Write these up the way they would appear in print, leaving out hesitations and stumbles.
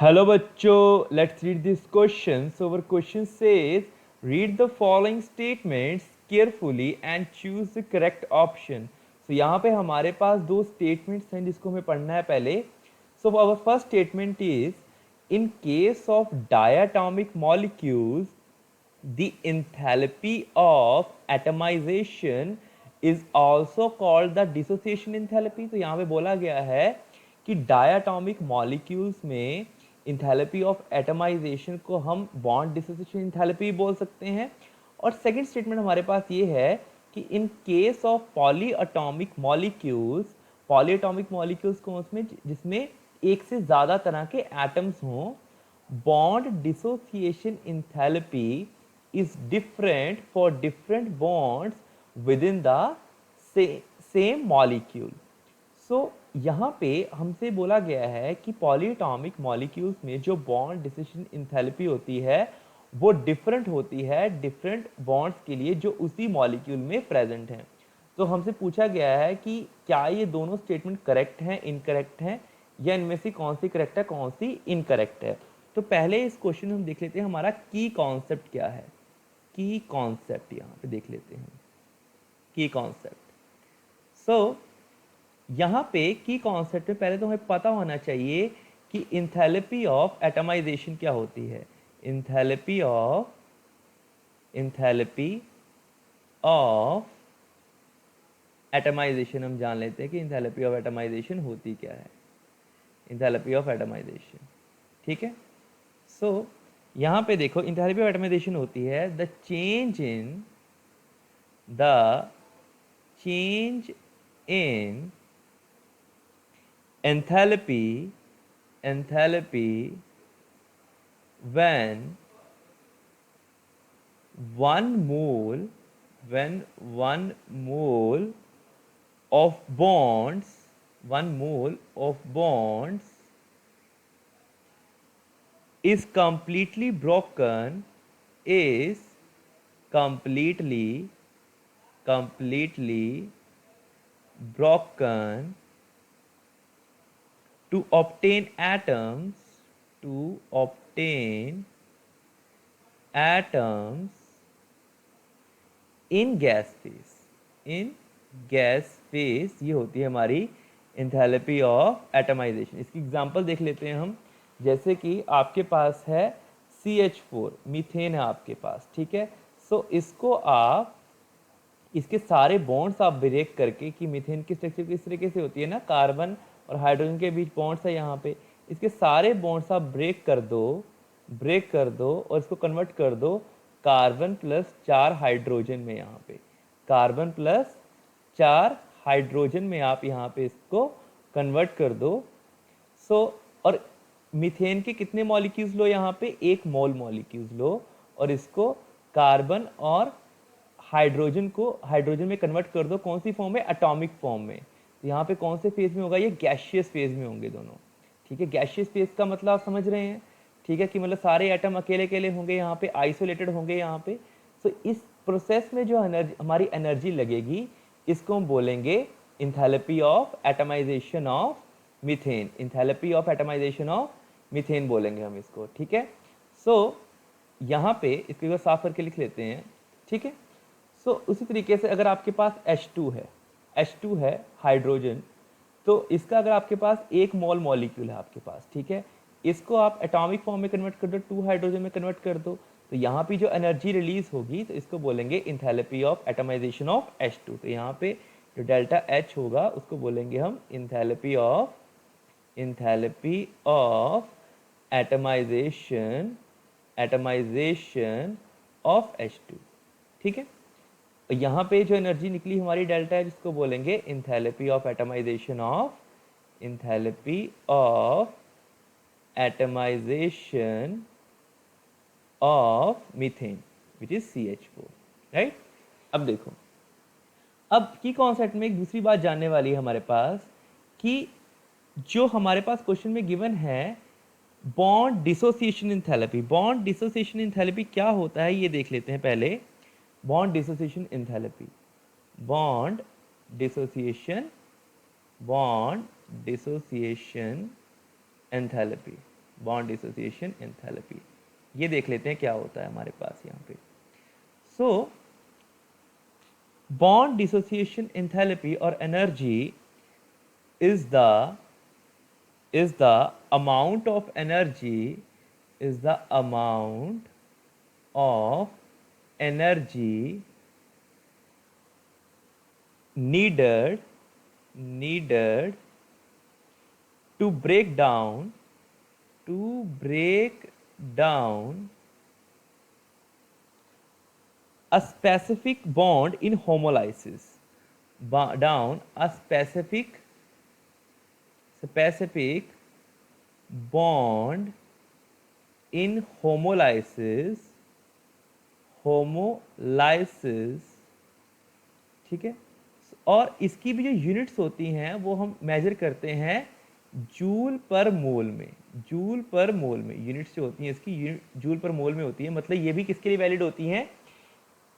Hello बच्चों, let's read this question. So our question says, read the following statements carefully and choose the correct option. So यहाँ पे हमारे पास दो statements हैं जिसको हमें पढ़ना है पहले. So our first statement is, in case of diatomic molecules, the enthalpy of atomization is also called the dissociation enthalpy. तो यहाँ पे बोला गया है कि डायटॉमिक मॉलिक्यूल्स में इंथैल्पी ऑफ एटमाइजेशन को हम बॉन्ड डिसोसिएशन इंथैल्पी बोल सकते हैं. और सेकंड स्टेटमेंट हमारे पास ये है कि in case of polyatomic molecules को उसमें जिसमें एक से ज़्यादा तरह के एटम्स हों, bond dissociation enthalpy is different for different bonds within the same molecule. So यहाँ पे हमसे बोला गया है कि पॉलीएटॉमिक मॉलिक्यूल्स में जो बॉन्ड डिसोसिएशन इंथैल्पी होती है वो डिफरेंट होती है डिफरेंट बॉन्ड्स के लिए जो उसी मॉलिक्यूल में प्रेजेंट हैं. तो हमसे पूछा गया है कि क्या ये दोनों स्टेटमेंट करेक्ट हैं, इनकरेक्ट हैं, या इनमें से कौन सी करेक्ट है, कौन सी इनकरेक्ट है. तो पहले इस क्वेश्चन में हम देख लेते हैं हमारा की कॉन्सेप्ट क्या है. की कॉन्सेप्ट यहाँ पे देख लेते हैं. की कॉन्सेप्ट. सो यहाँ पे की कॉन्सेप्ट में पहले तो हमें पता होना चाहिए कि इंथैल्पी ऑफ एटमाइजेशन क्या होती है. इंथैल्पी ऑफ एटमाइजेशन हम जान लेते हैं कि इंथैल्पी ऑफ एटमाइजेशन होती क्या है. इंथैल्पी ऑफ एटमाइजेशन, ठीक है. सो यहाँ पे देखो इंथैल्पी ऑफ एटमाइजेशन होती है the change in enthalpy when one mole of bonds is completely broken to obtain atoms in gas phase. ये होती है हमारी इंथैल्पी ऑफ एटमाइजेशन. इसकी एग्जांपल देख लेते हैं हम. जैसे कि आपके पास है CH4, मीथेन है आपके पास, ठीक है. सो इसको आप इसके सारे बॉन्ड्स आप ब्रेक करके कि मीथेन की स्ट्रक्चर किस तरीके से होती है ना, कार्बन और हाइड्रोजन के बीच बॉन्ड्स है यहाँ पे. इसके सारे बॉन्ड्स आप ब्रेक कर दो और इसको कन्वर्ट कर दो कार्बन प्लस 4 हाइड्रोजन में. यहाँ पे कार्बन प्लस 4 हाइड्रोजन में आप यहाँ पे इसको कन्वर्ट कर दो. और मीथेन के कितने मॉलिक्यूल्स लो, यहाँ पे 1 मोल मॉलिक्यूल्स लो और इसको कार्बन और हाइड्रोजन में कन्वर्ट कर दो. कौन सी फॉर्म में? एटॉमिक फॉर्म में. तो यहाँ पे कौन से फेज में होगा? ये गैशियस फेज में होंगे दोनों, ठीक है. गैशियस फेज का मतलब आप समझ रहे हैं, ठीक है, कि मतलब सारे एटम अकेले अकेले होंगे, यहाँ पे आइसोलेटेड होंगे यहाँ पे. सो इस प्रोसेस में जो हमारी एनर्जी लगेगी इसको हम बोलेंगे enthalpy of atomization of methane. Enthalpy of atomization of methane बोलेंगे हम इसको, ठीक है. सो यहाँ पे इसको साफ करके लिख लेते हैं, ठीक है. सो उसी तरीके से अगर आपके पास H2 है हाइड्रोजन, तो इसका अगर आपके पास 1 मोल मॉलिक्यूल है आपके पास, ठीक है, इसको आप एटॉमिक फॉर्म में कन्वर्ट कर दो, 2 हाइड्रोजन में कन्वर्ट कर दो, तो यहाँ पे जो एनर्जी रिलीज होगी तो इसको बोलेंगे enthalpy of atomization of H2. तो यहाँ पे जो डेल्टा H होगा उसको बोलेंगे हम enthalpy of atomization of H2, ठीक है. यहाँ पे जो एनर्जी निकली हमारी डेल्टा है जिसको बोलेंगे enthalpy of atomization of methane which is CH4, right. अब देखो, अब की कॉन्सेप्ट में एक दूसरी बात जानने वाली है हमारे पास कि जो हमारे पास क्वेश्चन में गिवन है bond dissociation enthalpy. Bond dissociation enthalpy क्या होता है ये देख लेते हैं पहले. Bond dissociation enthalpy, bond dissociation enthalpy, bond dissociation enthalpy. ये देख लेते हैं क्या होता है हमारे पास यहाँ पे। सो bond dissociation enthalpy or energy is the amount of energy needed to break down a specific bond in homolysis, down a specific bond in homolysis, ठीक है। और इसकी भी जो यूनिट्स होती हैं वो हम मेजर करते हैं जूल पर मोल में, यूनिट्स जो होती हैं इसकी जूल पर मोल में होती है। मतलब ये भी किसके लिए वैलिड होती हैं,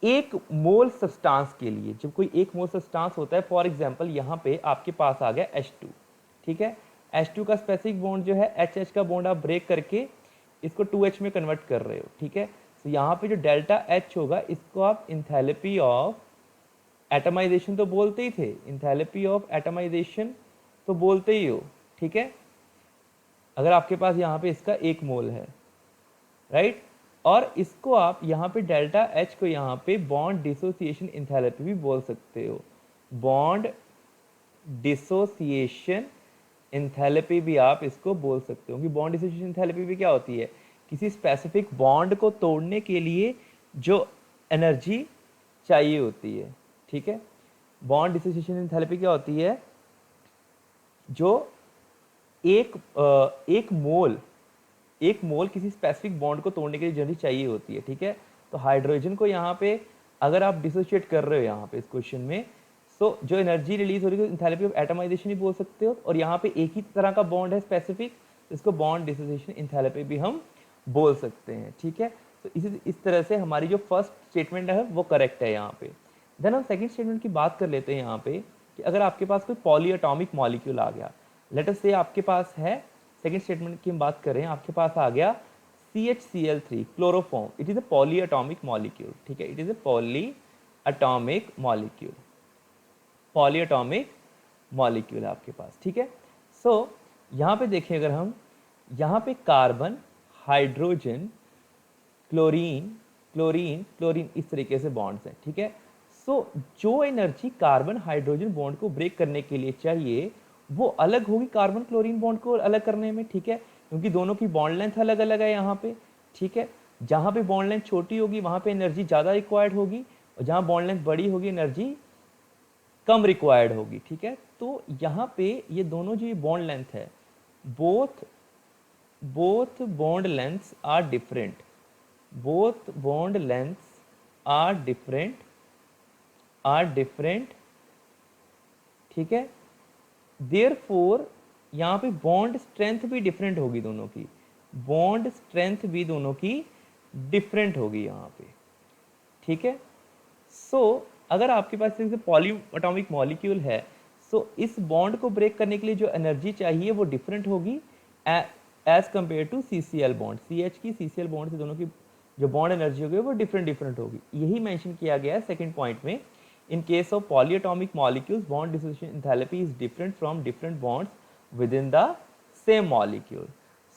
एक मोल सब्सटेंस के लिए। जब कोई एक मोल सब्सटेंस होता है, फॉर एग्जांपल यहाँ पे आपके पास आ गया H2, ठीक है। H2 का स्पेसिफिक बॉन्ड जो है HH का बॉन्ड आप ब्रेक करके इसको 2H में कन्वर्ट कर रहे हो, ठीक है। तो यहाँ पे जो डेल्टा H होगा इसको आप इंथैल्पी ऑफ एटमाइजेशन तो बोलते ही थे, इंथैल्पी ऑफ एटमाइजेशन तो बोलते ही हो, ठीक है। अगर आपके पास यहाँ पे इसका एक मोल है, राइट, और इसको आप यहाँ पे डेल्टा H को यहाँ पे बॉन्ड डिसोसिएशन इंथैल्पी भी बोल सकते हो। बॉन्ड डिसोसिएशन इंथैल्पी भी आप इसको बोल सकते हो कि बॉन्ड डिसोसिएशन इंथैल्पी भी क्या होती है, किसी स्पेसिफिक बॉन्ड को तोड़ने के लिए जो एनर्जी चाहिए होती है, ठीक है। बॉन्ड डिसोसिएशन इंथैल्पी क्या होती है, जो एक मोल किसी स्पेसिफिक बॉन्ड को तोड़ने के लिए एनर्जी चाहिए होती है, ठीक है। तो हाइड्रोजन को यहाँ पे अगर आप डिसोशिएट कर रहे हो यहाँ पे इस क्वेश्चन में, तो जो एनर्जी रिलीज हो रही है इंथैल्पी ऑफ एटमाइजेशन ही बोल सकते हो। और यहाँ पे एक ही तरह का बॉन्ड है स्पेसिफिक, इसको बॉन्ड डिसोसिएशन इंथैल्पी भी हम बोल सकते हैं, ठीक है। तो इस तरह से हमारी जो फर्स्ट स्टेटमेंट है वो करेक्ट है यहाँ पे। देन हम सेकंड स्टेटमेंट की बात कर लेते हैं यहाँ पे कि अगर आपके पास कोई पॉलीएटॉमिक मॉलिक्यूल आ गया, लेट अस से आपके पास है, सेकंड स्टेटमेंट की हम बात करें, आपके पास आ गया CHCl3 chloroform, it is a polyatomic molecule, ठीक है। It is a polyatomic molecule है आपके पास, ठीक है। सो यहाँ पे देखें, अगर हम यहाँ पे कार्बन, हाइड्रोजन, क्लोरीन इस तरीके से बॉन्ड्स हैं, ठीक है। सो जो एनर्जी कार्बन हाइड्रोजन बॉन्ड को ब्रेक करने के लिए चाहिए वो अलग होगी कार्बन क्लोरीन बॉन्ड को अलग करने में, ठीक है, क्योंकि दोनों की बॉन्ड लेंथ अलग अलग है यहाँ पे, ठीक है। जहाँ पे बॉन्ड लेंथ छोटी होगी वहाँ पे एनर्जी ज़्यादा रिक्वायर्ड होगी, और जहाँ बॉन्ड लेंथ बड़ी होगी एनर्जी कम रिक्वायर्ड होगी, ठीक है। तो यहाँ पे ये दोनों जो ये बॉन्ड लेंथ है, both bond lengths are different, ठीक है। देयरफॉर यहाँ पे बॉन्ड स्ट्रेंथ भी डिफरेंट होगी, दोनों की बॉन्ड स्ट्रेंथ भी दोनों की डिफरेंट होगी यहाँ पे, ठीक है। सो अगर आपके पास जैसे पॉलीएटॉमिक मॉलिक्यूल है, सो इस बॉन्ड को ब्रेक करने के लिए जो एनर्जी चाहिए वो डिफरेंट होगी as compare to CCl bond. CH की CCl बॉन्ड से दोनों की जो बॉन्ड एनर्जी होगी वो डिफरेंट होगी। यही मेंशन किया गया है सेकंड पॉइंट में। In case of polyatomic molecules, bond dissociation enthalpy is different from different bonds within the same molecule.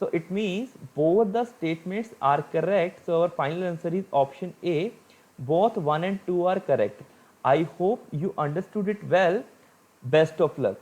So it means both the statements are correct. So our final answer is option A. Both 1 and 2 are correct. I hope you understood it well. Best of luck.